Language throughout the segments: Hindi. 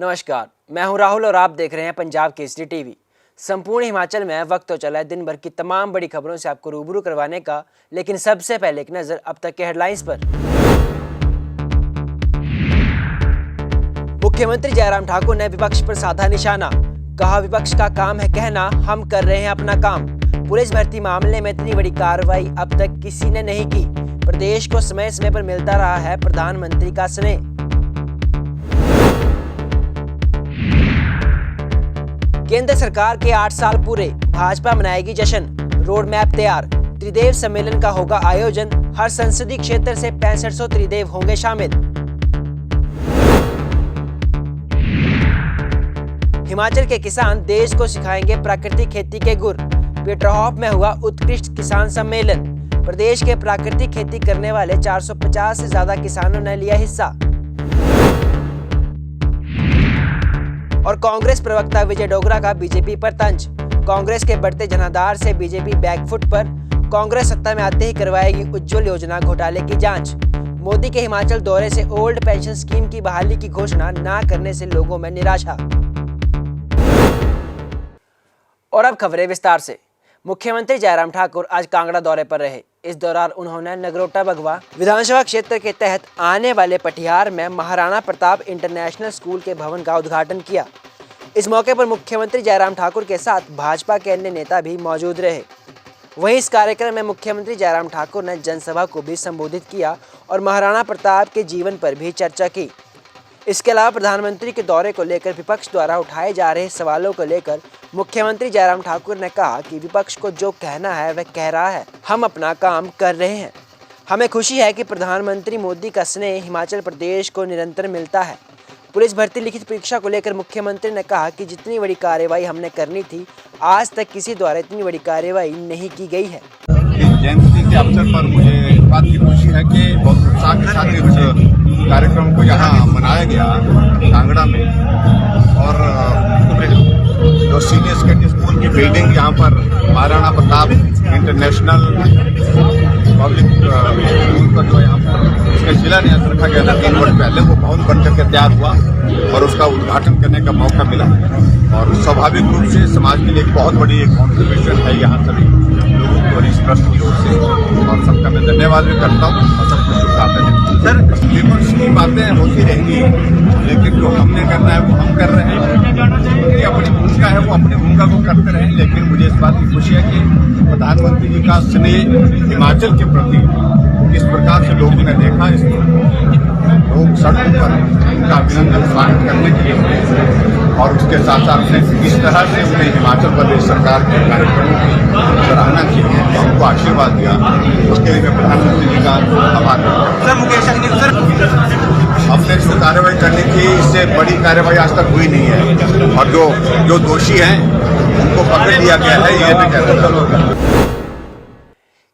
नमस्कार, मैं हूं राहुल और आप देख रहे हैं पंजाब केसरी टीवी। संपूर्ण हिमाचल में वक्त तो चला है दिन भर की तमाम बड़ी खबरों से आपको रूबरू करवाने का, लेकिन सबसे पहले एक नजर अब तक के हेडलाइंस पर। मुख्यमंत्री जयराम ठाकुर ने विपक्ष पर साधा निशाना, कहा विपक्ष का काम है कहना, हम कर रहे हैं अपना काम। पुलिस भर्ती मामले में इतनी बड़ी कार्रवाई अब तक किसी ने नहीं की। प्रदेश को समय समय पर मिलता रहा है प्रधानमंत्री का स्नेह। केंद्र सरकार के 8 साल पूरे, भाजपा मनाएगी जश्न, रोड मैप तैयार। त्रिदेव सम्मेलन का होगा आयोजन, हर संसदीय क्षेत्र से 6500 त्रिदेव होंगे शामिल। हिमाचल के किसान देश को सिखाएंगे प्राकृतिक खेती के गुर। पीटरहॉफ में हुआ उत्कृष्ट किसान सम्मेलन। प्रदेश के प्राकृतिक खेती करने वाले 450 से ज्यादा किसानों ने लिया हिस्सा। और कांग्रेस प्रवक्ता विजय डोगरा का बीजेपी पर तंज, कांग्रेस के बढ़ते जनाधार से बीजेपी बैकफुट पर। कांग्रेस सत्ता में आते ही करवाएगी उज्ज्वल योजना घोटाले की जांच। मोदी के हिमाचल दौरे से ओल्ड पेंशन स्कीम की बहाली की घोषणा ना करने से लोगों में निराशा। और अब खबरें विस्तार से। मुख्यमंत्री जयराम ठाकुर आज कांगड़ा दौरे पर रहे। इस दौरान उन्होंने नगरोटा बगवा विधानसभा क्षेत्र के तहत आने वाले पटियार में महाराणा प्रताप इंटरनेशनल स्कूल के भवन का उद्घाटन किया। इस मौके पर मुख्यमंत्री जयराम ठाकुर के साथ भाजपा के अन्य नेता भी मौजूद रहे। वहीं इस कार्यक्रम में मुख्यमंत्री जयराम ठाकुर ने जनसभा को भी संबोधित किया और महाराणा प्रताप के जीवन पर भी चर्चा की। इसके अलावा प्रधानमंत्री के दौरे को लेकर विपक्ष द्वारा उठाए जा रहे सवालों को लेकर मुख्यमंत्री जयराम ठाकुर ने कहा कि विपक्ष को जो कहना है वह कह रहा है, हम अपना काम कर रहे हैं। हमें खुशी है कि प्रधानमंत्री मोदी का स्नेह हिमाचल प्रदेश को निरंतर मिलता है। पुलिस भर्ती लिखित परीक्षा को लेकर मुख्यमंत्री ने कहा कि जितनी बड़ी कार्रवाई हमने करनी थी, आज तक किसी द्वारा इतनी बड़ी कार्रवाई नहीं की गई है। जयंती के अवसर पर मुझे इस बात की खुशी है कि बहुत उत्साह के साथ इस कार्यक्रम को यहाँ मनाया गया कांगड़ा में। और जो सीनियर सेकेंडरी स्कूल की बिल्डिंग यहाँ पर Maharana Pratap international public school का जो यहाँ पर इसका शिलान्यास रखा गया था 3 वर्ष पहले, वो भवन बन करके तैयार हुआ और उसका उद्घाटन करने का मौका मिला। और स्वाभाविक रूप से समाज के लिए एक बहुत बड़ी एक कॉन्ट्रीब्यूशन है यहाँ सभी लोगों की और इस ट्रस्ट की ओर से, और सबका मैं धन्यवाद भी करता हूँ और सबको शुभकामनाएं। सर, विपक्ष की बातें होती रहेंगी, लेकिन जो हमने करना है वो हम कर रहे हैं। उनकी अपनी भूमिका है, वो अपनी भूमिका को करते रहें। लेकिन मुझे इस बात की खुशी है कि प्रधानमंत्री जी का स्नेह हिमाचल के प्रति किस प्रकार से लोगों ने देखा, इस लोग सड़कों पर उनका अभिनंदन स्वागत करने के लिए और उसके साथ साथ इस तरह से उन्हें हिमाचल प्रदेश सरकार के कार्यक्रमों की सराहना की, हमको आशीर्वाद दिया, उसके लिए मैं प्रधानमंत्री जी का आभार करता हूँ। हमने जो कार्रवाई करनी थी, इससे बड़ी कार्रवाई आज तक हुई नहीं है और जो दोषी हैं उनको पकड़ लिया गया है, ये मैं कह रहा हूँ।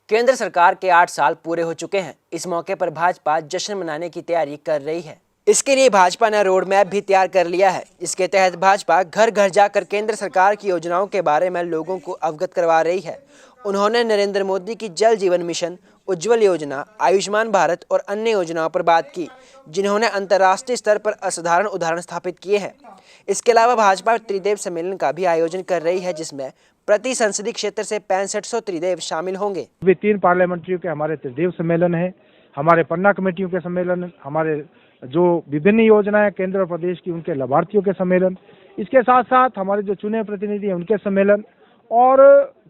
केंद्र सरकार के 8 साल पूरे हो चुके हैं। इस मौके पर भाजपा जश्न मनाने की तैयारी कर रही है। इसके लिए भाजपा ने रोड मैप भी तैयार कर लिया है। इसके तहत भाजपा घर घर जाकर केंद्र सरकार की योजनाओं के बारे में लोगों को अवगत करवा रही है। उन्होंने नरेंद्र मोदी की जल जीवन मिशन, उज्ज्वल योजना, आयुष्मान भारत और अन्य योजनाओं पर बात की, जिन्होंने अंतर्राष्ट्रीय स्तर पर असाधारण उदाहरण स्थापित किए हैं। इसके अलावा भाजपा त्रिदेव सम्मेलन का भी आयोजन कर रही है, जिसमें प्रति संसदीय क्षेत्र से 6500 त्रिदेव शामिल होंगे। अभी 3 पार्लियामेंट्रियों के हमारे त्रिदेव सम्मेलन है, हमारे पन्ना कमेटियों के सम्मेलन, हमारे जो विभिन्न योजनाएं केंद्र और प्रदेश की उनके लाभार्थियों के सम्मेलन, इसके साथ साथ हमारे जो चुने प्रतिनिधि हैं उनके सम्मेलन, और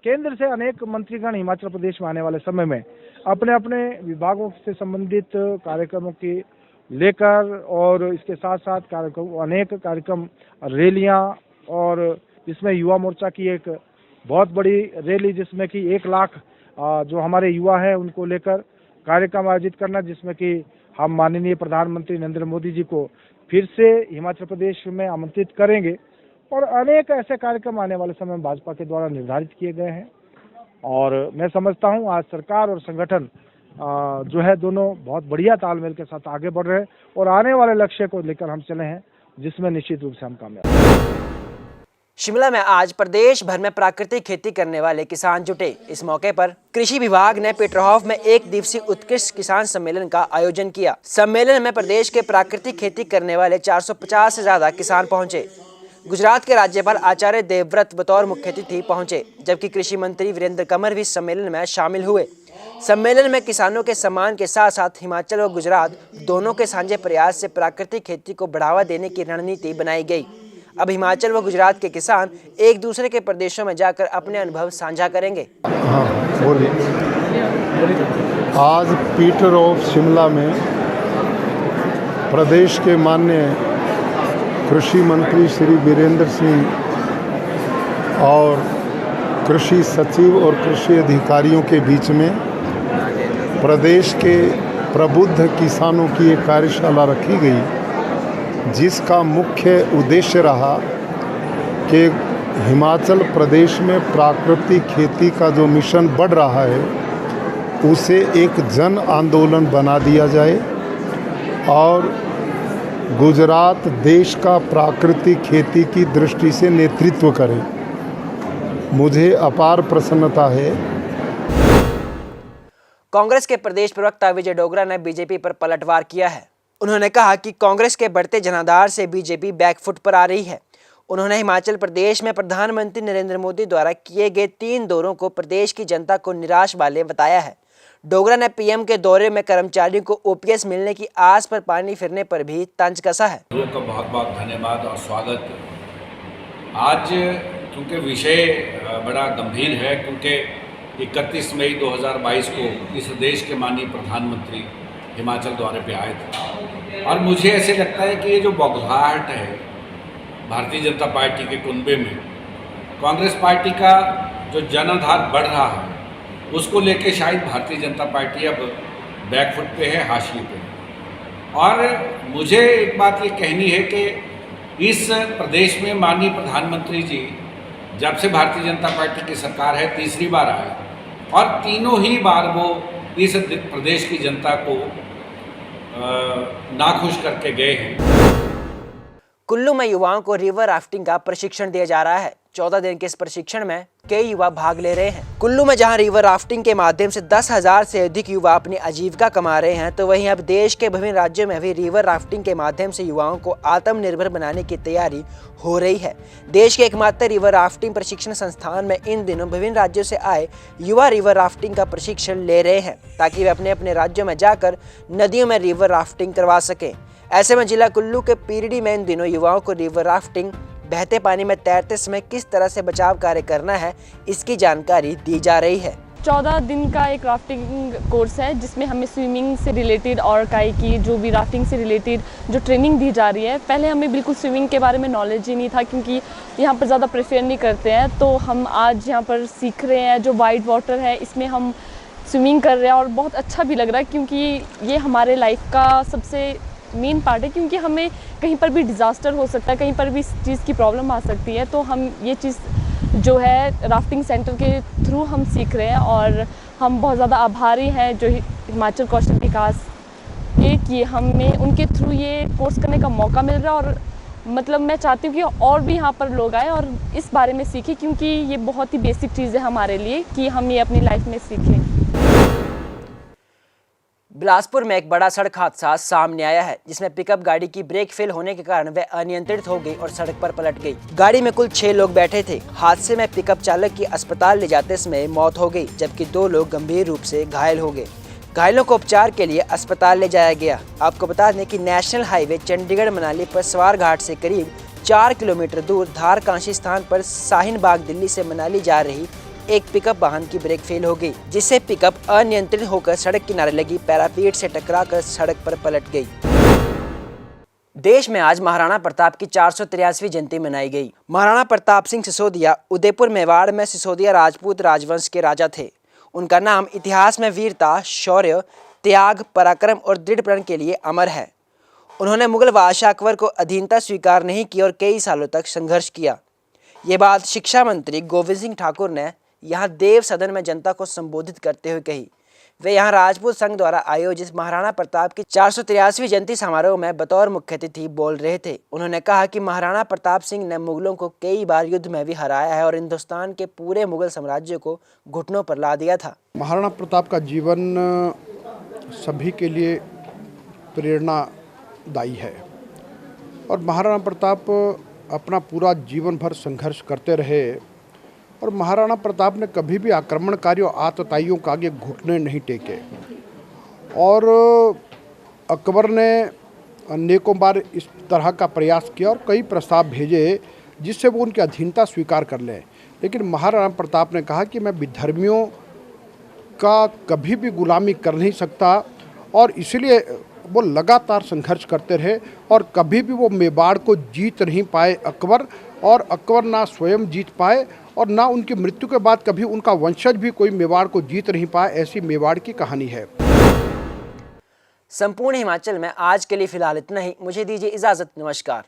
केंद्र से अनेक मंत्रीगण हिमाचल प्रदेश में आने वाले समय में अपने अपने विभागों से संबंधित कार्यक्रमों की लेकर, और इसके साथ साथ अनेक कार्यक्रम, रैलियां, और जिसमें युवा मोर्चा की एक बहुत बड़ी रैली, जिसमें कि 1 लाख जो हमारे युवा हैं उनको लेकर कार्यक्रम आयोजित करना, जिसमें कि हम माननीय प्रधानमंत्री नरेंद्र मोदी जी को फिर से हिमाचल प्रदेश में आमंत्रित करेंगे। और अनेक ऐसे कार्यक्रम आने वाले समय में भाजपा के द्वारा निर्धारित किए गए हैं। और मैं समझता हूं आज सरकार और संगठन जो है दोनों बहुत बढ़िया तालमेल के साथ आगे बढ़ रहे हैं और आने वाले लक्ष्य को लेकर हम चले हैं, जिसमें निश्चित रूप से हम कामयाब। शिमला में आज प्रदेश भर में प्राकृतिक खेती करने वाले किसान जुटे। इस मौके पर कृषि विभाग ने पीटरहॉफ में एक दिवसीय उत्कृष्ट किसान सम्मेलन का आयोजन किया। सम्मेलन में प्रदेश के प्राकृतिक खेती करने वाले 450 से ज्यादा किसान पहुंचे। गुजरात के राज्यपाल आचार्य देवव्रत बतौर मुख्य अतिथि पहुंचे, जबकि कृषि मंत्री वीरेंद्र कंवर भी सम्मेलन में शामिल हुए। सम्मेलन में किसानों के सम्मान के साथ साथ हिमाचल व गुजरात दोनों के साझे प्रयास से प्राकृतिक खेती को बढ़ावा देने की रणनीति बनाई गई। अब हिमाचल व गुजरात के किसान एक दूसरे के प्रदेशों में जाकर अपने अनुभव साझा करेंगे। हाँ बोलिए। आज पीटरहॉफ शिमला में प्रदेश के माननीय कृषि मंत्री श्री वीरेंद्र सिंह और कृषि सचिव और कृषि अधिकारियों के बीच में प्रदेश के प्रबुद्ध किसानों की एक कार्यशाला रखी गई, जिसका मुख्य उद्देश्य रहा कि हिमाचल प्रदेश में प्राकृतिक खेती का जो मिशन बढ़ रहा है उसे एक जन आंदोलन बना दिया जाए और गुजरात देश का प्राकृतिक खेती की दृष्टि से नेतृत्व करे। मुझे अपार प्रसन्नता है। कांग्रेस के प्रदेश प्रवक्ता विजय डोगरा ने बीजेपी पर पलटवार किया है। उन्होंने कहा कि कांग्रेस के बढ़ते जनाधार से बीजेपी बैकफुट पर आ रही है। उन्होंने हिमाचल प्रदेश में प्रधानमंत्री नरेंद्र मोदी द्वारा किए गए 3 दौरों को प्रदेश की जनता को निराश वाले बताया है। डोगरा ने पीएम के दौरे में कर्मचारियों को ओपीएस मिलने की आस पर पानी फिरने पर भी तंज कसा है। लोगों का बहुत बहुत धन्यवाद और स्वागत। आज क्योंकि विषय बड़ा गंभीर है, क्योंकि 31 मई 2022 को इस देश के माननीय प्रधानमंत्री हिमाचल दौरे पे आए थे और मुझे ऐसे लगता है कि ये जो बौखलाहट है भारतीय जनता पार्टी के कुनबे में, कांग्रेस पार्टी का जो जनाधार बढ़ रहा है उसको लेके शायद भारतीय जनता पार्टी अब बैकफुट पे है, हाशिए पे है। और मुझे एक बात ये कहनी है कि इस प्रदेश में माननीय प्रधानमंत्री जी जब से भारतीय जनता पार्टी की सरकार है तीसरी बार आए और तीनों ही बार वो इस प्रदेश की जनता को नाखुश करके गए हैं। कुल्लू में युवाओं को रिवर राफ्टिंग का प्रशिक्षण दिया जा रहा है। 14 दिन के इस प्रशिक्षण में कई युवा भाग ले रहे हैं। कुल्लू में जहां रिवर राफ्टिंग के माध्यम से 10,000 से अधिक युवा अपनी आजीविका कमा रहे हैं, तो वहीं अब देश के विभिन्न राज्यों में भी रिवर राफ्टिंग के माध्यम से युवाओं को आत्मनिर्भर बनाने की तैयारी हो रही है। देश के एकमात्र रिवर राफ्टिंग प्रशिक्षण संस्थान में इन दिनों विभिन्न राज्यों से आए युवा रिवर राफ्टिंग का प्रशिक्षण ले रहे हैं, ताकि वे अपने अपने राज्यों में जाकर नदियों में रिवर राफ्टिंग करवा सकें। ऐसे में जिला कुल्लू के पीरडी में इन दिनों युवाओं को रिवर राफ्टिंग, बहते पानी में तैरते समय किस तरह से बचाव कार्य करना है, इसकी जानकारी दी जा रही है। 14 दिन का एक राफ्टिंग कोर्स है, जिसमें हमें स्विमिंग से रिलेटेड और काई की जो भी राफ्टिंग से रिलेटेड जो ट्रेनिंग दी जा रही है। पहले हमें बिल्कुल स्विमिंग के बारे में नॉलेज ही नहीं था, क्योंकि यहाँ पर ज़्यादा प्रेफर नहीं करते हैं। तो हम आज यहाँ पर सीख रहे हैं। जो वाइड वाटर है इसमें हम स्विमिंग कर रहे हैं और बहुत अच्छा भी लग रहा है, क्योंकि ये हमारे लाइफ का सबसे मेन पार्ट है। क्योंकि हमें कहीं पर भी डिज़ास्टर हो सकता है, कहीं पर भी इस चीज़ की प्रॉब्लम आ सकती है। तो हम ये चीज़ जो है राफ्टिंग सेंटर के थ्रू हम सीख रहे हैं और हम बहुत ज़्यादा आभारी हैं जो हिमाचल कौशल विकास के कि हमें उनके थ्रू ये कोर्स करने का मौका मिल रहा है। और मतलब मैं चाहती हूँ कि और भी यहाँ पर लोग आए और इस बारे में सीखें, क्योंकि ये बहुत ही बेसिक चीज़ है हमारे लिए कि हम ये अपनी लाइफ में सीखें। बिलासपुर में एक बड़ा सड़क हादसा सामने आया है, जिसमें पिकअप गाड़ी की ब्रेक फेल होने के कारण वह अनियंत्रित हो गई और सड़क पर पलट गई। गाड़ी में कुल 6 लोग बैठे थे। हादसे में पिकअप चालक की अस्पताल ले जाते समय मौत हो गई, जबकि 2 लोग गंभीर रूप से घायल हो गए। घायलों को उपचार के लिए अस्पताल ले जाया गया। आपको बता दें कि नेशनल हाईवे चंडीगढ़ मनाली पर सवार घाट से करीब 4 किलोमीटर दूर धार कांशी स्थान पर शाहीन बाग दिल्ली से मनाली जा रही एक पिकअप वाहन की ब्रेक फेल हो गई, जिससे पिकअप अनियंत्रित होकर सड़क किनारे लगी पैरापीट से टकराकर सड़क पर पलट गई। देश में आज महाराणा प्रताप की 483वीं जयंती मनाई गई। महाराणा प्रताप सिंह सिसोदिया उदयपुर मेवाड़ में सिसोदिया राजपूत राजवंश के राजा थे। उनका नाम इतिहास में वीरता, शौर्य, त्याग, पराक्रम और दृढ़ प्रण के लिए अमर है। उन्होंने मुगल बादशाह अकबर को अधीनता स्वीकार नहीं की और कई सालों तक संघर्ष किया। ये बात शिक्षा मंत्री गोविंद सिंह ठाकुर ने यहाँ देव सदन में जनता को संबोधित करते हुए कही। वे यहाँ राजपूत संघ द्वारा आयोजित महाराणा प्रताप की 483वीं जयंती समारोह में बतौर मुख्य अतिथि बोल रहे थे। उन्होंने कहा कि महाराणा प्रताप सिंह ने मुगलों को कई बार युद्ध में भी हराया है और हिंदुस्तान के पूरे मुगल साम्राज्य को घुटनों पर ला दिया था। महाराणा प्रताप का जीवन सभी के लिए प्रेरणादायी है और महाराणा प्रताप अपना पूरा जीवन भर संघर्ष करते रहे और महाराणा प्रताप ने कभी भी आक्रमणकारियों आतताइयों के आगे घुटने नहीं टेके और अकबर ने अनेकों बार इस तरह का प्रयास किया और कई प्रस्ताव भेजे जिससे वो उनकी अधीनता स्वीकार कर लें, लेकिन महाराणा प्रताप ने कहा कि मैं विधर्मियों का कभी भी गुलामी कर नहीं सकता और इसलिए वो लगातार संघर्ष करते रहे और कभी भी वो मेवाड़ को जीत नहीं पाए अकबर, और अकबर ना स्वयं जीत पाए और ना उनकी मृत्यु के बाद कभी उनका वंशज भी कोई मेवाड़ को जीत नहीं पाया। ऐसी मेवाड़ की कहानी है। संपूर्ण हिमाचल में आज के लिए फिलहाल इतना ही। मुझे दीजिए इजाजत। नमस्कार।